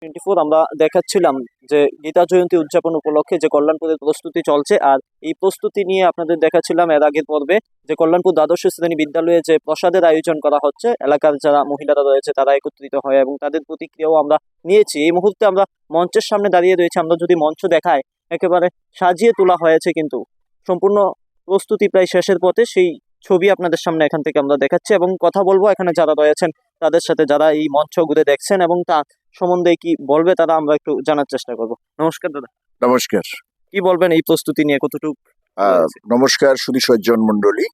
24 আমরা দেখাচ্ছিলাম যে গীতা জয়ন্তী উদযাপন উপলক্ষে যে কল্যাণপুরের প্রস্তুতি চলছে, আর এই প্রস্তুতি নিয়ে আপনাদের দেখাচ্ছিলাম এর আগের পর্বে যে কল্যাণপুর দ্বাদশ শ্রেণী বিদ্যালয়ে যে প্রসাদের আয়োজন করা হচ্ছে, এলাকার যারা মহিলারা রয়েছে তারা একত্রিত হয় এবং তাদের প্রতিক্রিয়াও আমরা নিয়েছি। এই মুহূর্তে আমরা মঞ্চের সামনে দাঁড়িয়ে রয়েছে, আমরা যদি মঞ্চ দেখাই একেবারে সাজিয়ে তোলা হয়েছে, কিন্তু সম্পূর্ণ প্রস্তুতি প্রায় শেষের পথে। সেই ছবি আপনাদের সামনে এখান থেকে আমরা দেখাচ্ছি এবং কথা বলবো এখানে যারা রয়েছেন তাদের সাথে, যারা এই মঞ্চ ঘুরে দেখছেন এবং তা সম্বন্ধে কি বলবে তারা আমরা একটু জানার চেষ্টা করব। নমস্কার দাদা। নমস্কার। কি বলবেন এই প্রস্তুতি নিয়ে, কতটুকু? নমস্কার সুধী সজ্জন মন্ডলী।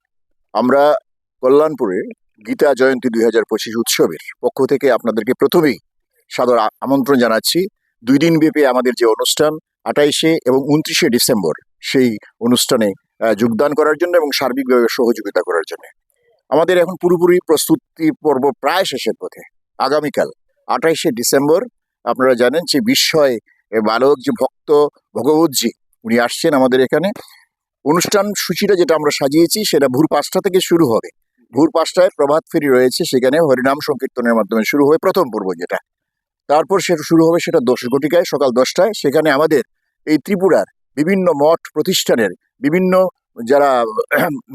আমরা কল্যাণপুরে গীতা জয়ন্তী 2025 উৎসবের পক্ষ থেকে আপনাদেরকে প্রথমেই সাদর আমন্ত্রণ জানাচ্ছি। 2 দিন ব্যাপী আমাদের যে অনুষ্ঠান 28 এবং 29 ডিসেম্বর, সেই অনুষ্ঠানে যোগদান করার জন্য এবং সার্বিকভাবে সহযোগিতা করার জন্য। আমাদের এখন পুরোপুরি প্রস্তুতি পর্ব প্রায় শেষের পথে। আগামীকাল 28 ডিসেম্বর আপনারা জানেন যে বিস্ময় বালক যে ভক্ত ভগবতজি উনি আসছেন আমাদের এখানে। অনুষ্ঠান সূচিটা যেটা আমরা সাজিয়েছি সেটা ভোর 5টা থেকে শুরু হবে। ভোর 5টায় প্রভাত ফেরি রয়েছে, সেখানে হরিনাম সংকীর্তনের মাধ্যমে শুরু হবে প্রথম পর্ব যেটা। তারপর সেটা শুরু হবে সেটা 10 ঘটিকায় সকাল 10টায়। সেখানে আমাদের এই ত্রিপুরার বিভিন্ন মঠ প্রতিষ্ঠানের বিভিন্ন যারা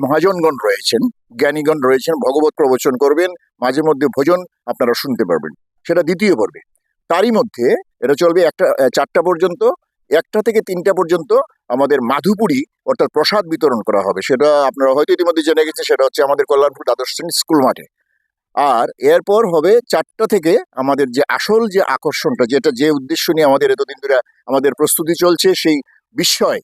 মহাজনগণ রয়েছেন, জ্ঞানীগণ রয়েছেন, ভগবত প্রবচন করবেন, মাঝে মধ্যে ভোজন আপনারা শুনতে পারবেন। সেটা দ্বিতীয় পর্বে। তারই মধ্যে এটা চলবে 4টা পর্যন্ত। 1টা থেকে 3টা পর্যন্ত আমাদের মাধুপুরি অর্থাৎ প্রসাদ বিতরণ করা হবে। সেটা আপনারা হয়তো ইতিমধ্যে জেনে গেছেন, সেটা হচ্ছে আমাদের কল্যাণপুর দ্বাদশ শ্রেণী স্কুল মাঠে। আর এরপর হবে 4টা থেকে আমাদের যে আসল যে আকর্ষণটা, যেটা যে উদ্দেশ্য নিয়ে আমাদের এতদিন ধরে আমাদের প্রস্তুতি চলছে, সেই বিস্ময়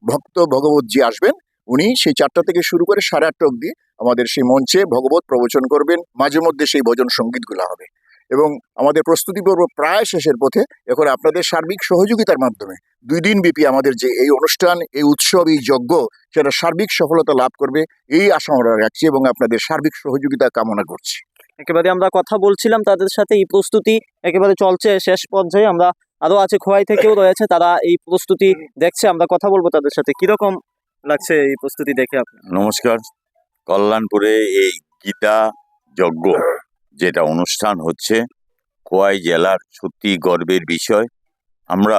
ভক্ত ভগবতজি আসবেন। উনি সেই 4টা থেকে শুরু করে 8:30 অবধি আমাদের সেই মঞ্চে ভগবত প্রবচন করবেন। মাঝে মধ্যে সেই ভজন সঙ্গীতগুলো হবে এবং আমাদের প্রস্তুতি পর্ব প্রায় শেষের পথে। এখন আপনাদের সার্বিক সহযোগিতার মাধ্যমে 2 দিন ব্যাপী আমাদের যে এই অনুষ্ঠান, এই উৎসব, এই যজ্ঞ, সেটা সার্বিক সফলতা লাভ করবে এই আশা আমরা রাখছি এবং আপনাদের সার্বিক সহযোগিতা কামনা করছি। একেবারে আমরা কথা বলছিলাম তাদের সাথে, এই প্রস্তুতি একেবারে চলছে শেষ পর্যায়ে। আমরা আরো আছে খোয়াই থেকেও রয়েছে, তারা এই প্রস্তুতি দেখছে, আমরা কথা বলবো তাদের সাথে। কিরকম লাগছে এই প্রস্তুতি দেখে আপনার? নমস্কার। কল্যাণপুরে এই গীতা যজ্ঞ যেটা অনুষ্ঠান হচ্ছে, খোয়াই জেলার সত্যি গর্বের বিষয়। আমরা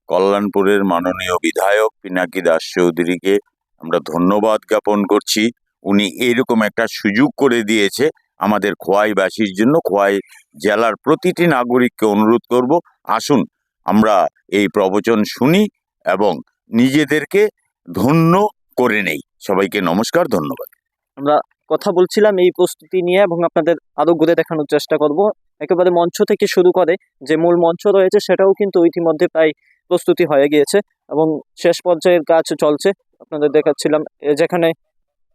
কল্যাণপুরের মাননীয় বিধায়ক পিনাকি দাস চৌধুরীকে আমরা ধন্যবাদ জ্ঞাপন করছি। উনি এরকম একটা সুযোগ করে দিয়েছে আমাদের খোয়াইবাসীর জন্য। খোয়াই জেলার প্রতিটি নাগরিককে অনুরোধ করব, আসুন আমরা এই প্রবচন শুনি এবং নিজেদেরকে ধন্য করে নেই। সবাইকে নমস্কার, ধন্যবাদ। আমরা কথা বলছিলাম এই প্রস্তুতি নিয়ে এবং আপনাদের আরো ঘুরে দেখানোর চেষ্টা করব। একেবারে মঞ্চ থেকে শুরু করে যে মূল মঞ্চ রয়েছে সেটাও কিন্তু ইতিমধ্যে প্রায় প্রস্তুতি হয়ে গিয়েছে এবং শেষ পর্যায়ের কাজ চলছে। আপনাদের দেখাচ্ছিলাম যেখানে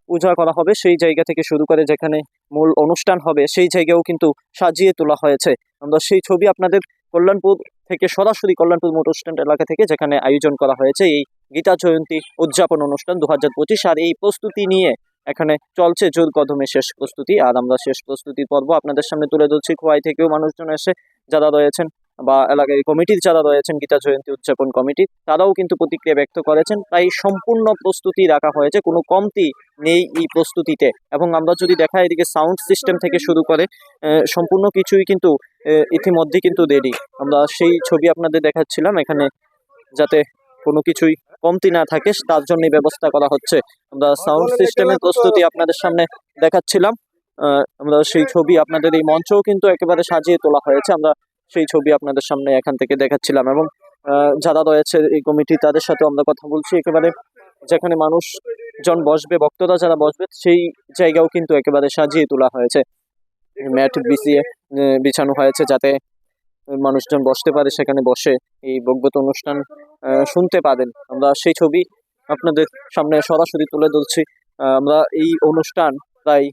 পূজা করা হবে সেই জায়গা থেকে শুরু করে যেখানে মূল অনুষ্ঠান হবে সেই জায়গাও কিন্তু সাজিয়ে তোলা হয়েছে। আমরা সেই ছবি আপনাদের কল্যাণপুর থেকে সরাসরি কল্যাণপুর মোটর স্ট্যান্ড এলাকা থেকে, যেখানে আয়োজন করা হয়েছে এই গীতা জয়ন্তী উদযাপন অনুষ্ঠান 2025, আর এই প্রস্তুতি নিয়ে এখানে চলছে জোর কদমে শেষ প্রস্তুতি। আর আমরা শেষ প্রস্তুতি পর্ব আপনাদের সামনে তুলে ধরছি। খোয়াই থেকেও মানুষজন এসে যারা রয়েছেন বা এলাকায় কমিটির যারা রয়েছেন, গীতা জয়ন্তী উদযাপন কমিটি, তারাও কিন্তু প্রতিক্রিয়া ব্যক্ত করেছেন। তাই সম্পূর্ণ প্রস্তুতি রাখা হয়েছে, কোনো কমতি নেই এই প্রস্তুতিতে। এবং আমরা যদি দেখা এদিকে সাউন্ড সিস্টেম থেকে শুরু করে সম্পূর্ণ কিছুই কিন্তু ইতিমধ্যে কিন্তু রেডি। আমরা সেই ছবি আপনাদের দেখাচ্ছিলাম, এখানে যাতে কোনো কিছুই কমতি না থাকে তার জন্য ব্যবস্থা করা হচ্ছে। আমরা সাউন্ড সিস্টেমের প্রস্তুতি আপনাদের সামনে দেখাচ্ছিলাম। আমরা সেই ছবি আপনাদের এই মঞ্চও কিন্তু একেবারে সাজিয়ে তোলা হয়েছে, আমরা সেই ছবি আপনাদের সামনে এখান থেকে দেখাচ্ছিলাম। এবং যারা রয়েছে এই কমিটি তাদের সাথে আমরা কথা বলছি। একেবারে যেখানে মানুষজন বসবে, ভক্তরা যারা বসবে, সেই জায়গাও কিন্তু একেবারে সাজিয়ে তোলা হয়েছে। ম্যাট বিছানো হয়েছে যাতে মানুষজন বসতে পারে, সেখানে বসে এই ভগবত অনুষ্ঠান শুনতে পারেন। আমরা সেই ছবি আপনাদের সামনে সরাসরি তুলে ধরছি। আমরা এই অনুষ্ঠান প্রায়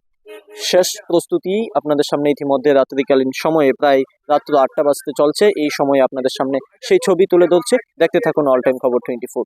শেষ প্রস্তুতি আপনাদের সামনে ইতিমধ্যে রাত্রিকালীন সময়ে প্রায় রাত্র 8টা বাজতে চলছে। এই সময়ে আপনাদের সামনে সেই ছবি তুলে ধরছে। দেখতে থাকুন অল টাইম খবর 24।